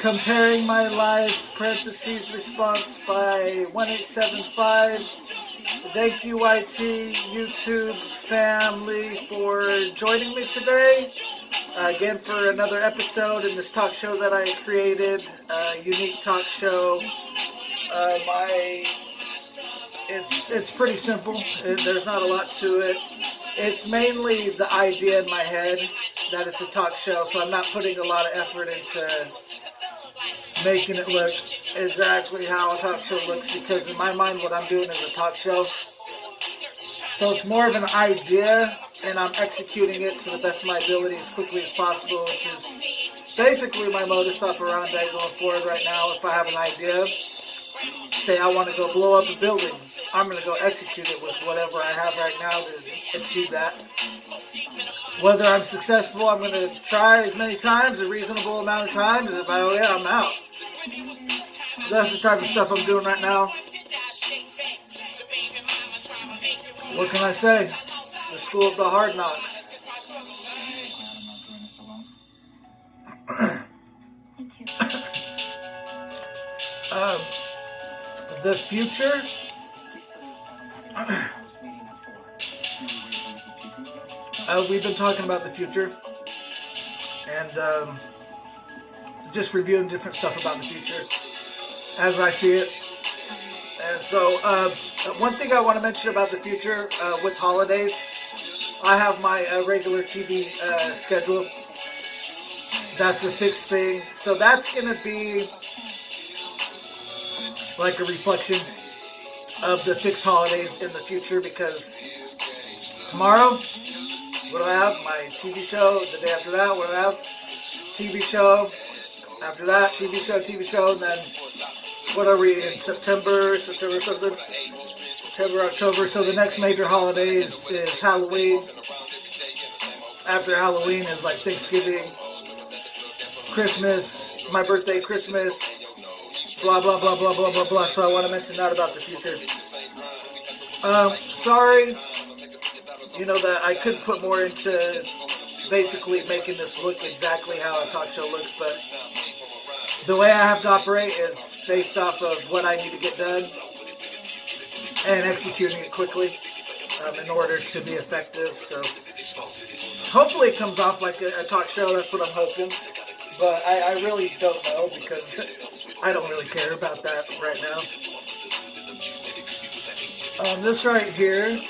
Comparing my life, parentheses response by 1875. Thank you, YT, YouTube family, for joining me today. Again, for another episode in this talk show that I created, unique talk show. It's pretty simple. There's not a lot to it. It's mainly the idea in my head that it's a talk show, so I'm not putting a lot of effort into making it look exactly how a talk show looks, because in my mind what I'm doing is a talk show. So it's more of an idea, and I'm executing it to the best of my ability as quickly as possible, which is basically my modus operandi going forward right now. If I have an idea, say I want to go blow up a building, I'm going to go execute it with whatever I have right now to achieve that. Whether I'm successful, I'm going to try as many times, a reasonable amount of times, and if I don't, I'm out. That's the type of stuff I'm doing right now. What can I say? The school of the hard knocks. The future. We've been talking about the future and just reviewing different stuff about the future as I see it. And so one thing I want to mention about the future with holidays, I have my regular TV schedule. That's a fixed thing. So that's going to be like a reflection of the fixed holidays in the future, because tomorrow, what do I have? My TV show. The day after that, what do I have? TV show. After that, TV show. And then, what are we in? September, October. So the next major holiday is Halloween. After Halloween is like Thanksgiving, Christmas, my birthday, Christmas, blah, blah, blah, blah, blah, blah, blah. So I want to mention that about the future. Sorry. You know that I could put more into basically making this look exactly how a talk show looks, but the way I have to operate is based off of what I need to get done and executing it quickly in order to be effective. So hopefully it comes off like a talk show. That's what I'm hoping, but I really don't know, because I don't really care about that right now. This right here,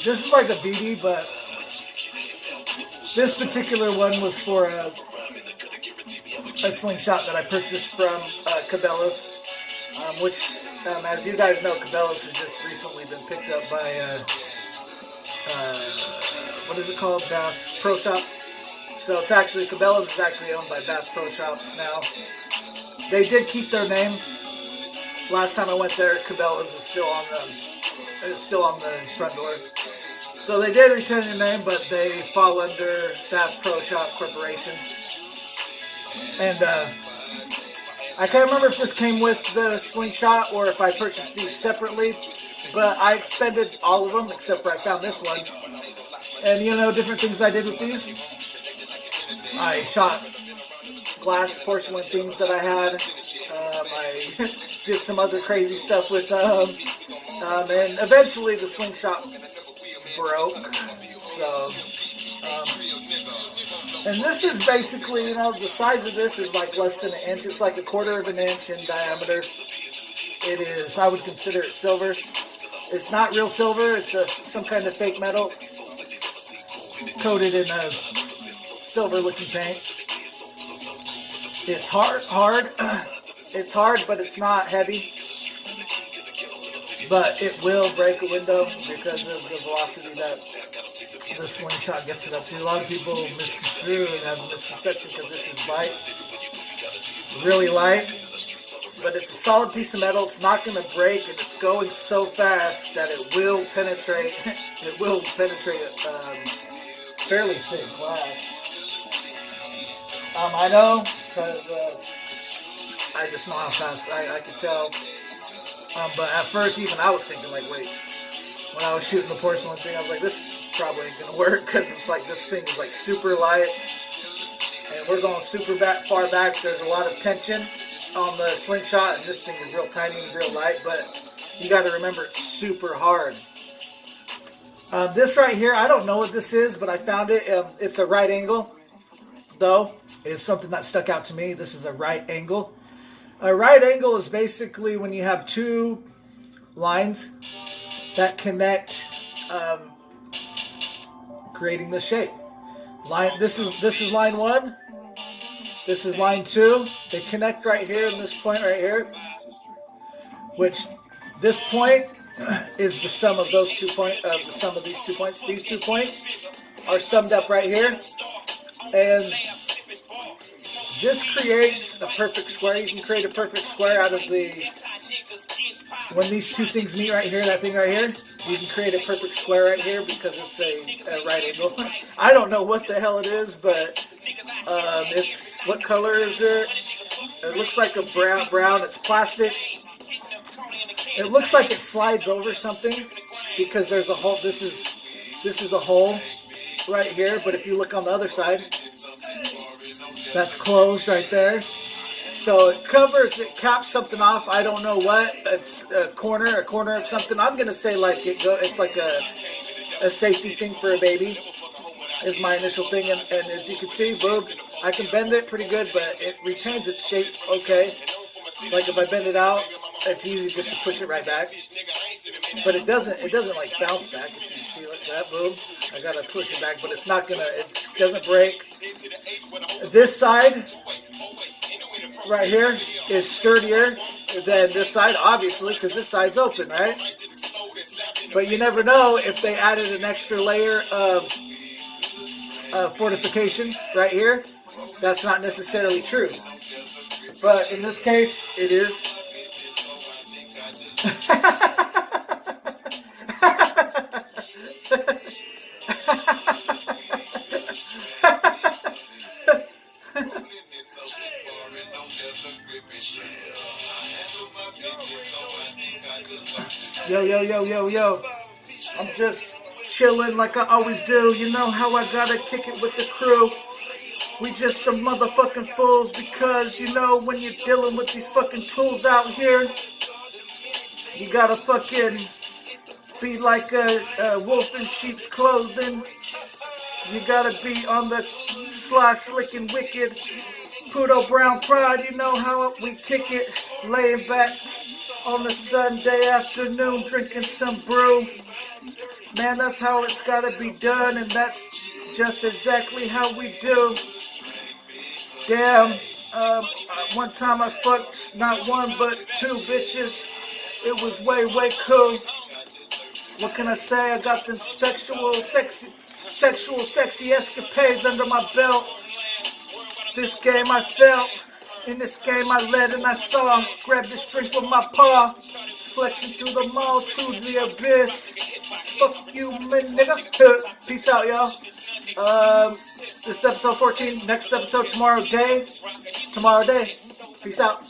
this is like a BD, but this particular one was for a slingshot that I purchased from Cabela's, which, as you guys know, Cabela's has just recently been picked up by, what is it called? Bass Pro Shop. So it's actually, Cabela's is actually owned by Bass Pro Shops now. They did keep their name. Last time I went there, Cabela's is still on the front door. So they did retain their name, but they fall under Bass Pro Shop Corporation. And I can't remember if this came with the slingshot or if I purchased these separately, but I expended all of them except for I found this one. And you know, different things I did with these. I shot glass porcelain things that I had. I did some other crazy stuff with them. And eventually the slingshot broke. So, and this is basically, you know, the size of this is like less than an inch. It's like 1/4 of an inch in diameter. It is, I would consider it silver. It's not real silver. It's some kind of fake metal coated in a silver-looking paint. It's hard. It's hard, but it's not heavy. But it will break a window because of the velocity that the slingshot gets it up to. A lot of people misconstrue and have a misconception because this is light. Really light. But it's a solid piece of metal. It's not going to break, and it's going so fast that it will penetrate. It will penetrate fairly thick glass. I know, because I just know how fast I can tell. But at first, even I was thinking, like, wait, when I was shooting the porcelain thing, I was like, this probably ain't gonna work, because it's like, this thing is like super light, And we're going super far back. There's a lot of tension on the slingshot, and this thing is real tiny and real light, but you got to remember it's super hard. This right here, I don't know what this is, but I found it. It's a right angle, though. It's something that stuck out to me. This is a right angle. A right angle is basically when you have two lines that connect, creating this shape. This is line 1. This is line 2. They connect right here in this point right here, which this point is the sum of those 2 points. The sum of these 2 points. These 2 points are summed up right here, and this creates a perfect square. You can create a perfect square out of when these two things meet right here, that thing right here, you can create a perfect square right here because it's a right angle. I don't know what the hell it is, but what color is it? It looks like a brown. It's plastic. It looks like it slides over something because there's a hole. This is a hole right here, but if you look on the other side, that's closed right there. So it caps something off. I don't know what. It's a corner of something. I'm gonna say like it's like a safety thing for a baby. Is my initial thing, and as you can see, boom, I can bend it pretty good, but it retains its shape okay. Like if I bend it out, it's easy just to push it right back. But it doesn't like bounce back. If you see like that, boom, I gotta push it back, but it's not gonna. It doesn't break. This side right here is sturdier than this side, obviously, because this side's open, right? But you never know if they added an extra layer of fortifications right here. That's not necessarily true. But in this case, it is. Yo. I'm just chilling like I always do. You know how I gotta kick it with the crew. We just some motherfucking fools because, you know, when you're dealing with these fucking tools out here, you gotta fucking be like a wolf in sheep's clothing. You gotta be on the sly, slick, and wicked. Pluto Brown Pride, you know how we kick it. Laying back on a Sunday afternoon, drinking some brew. Man, that's how it's gotta be done, and that's just exactly how we do. Damn, one time I fucked not one but 2 bitches. It was way cool. What can I say? I got them sexual, sexy escapades under my belt. This game I felt. In this game I led and I saw. Grabbed this drink with my paw. Flexing through the mall to the abyss. Fuck you, man, nigga. Peace out, y'all. This is episode 14. Next episode tomorrow day. Peace out.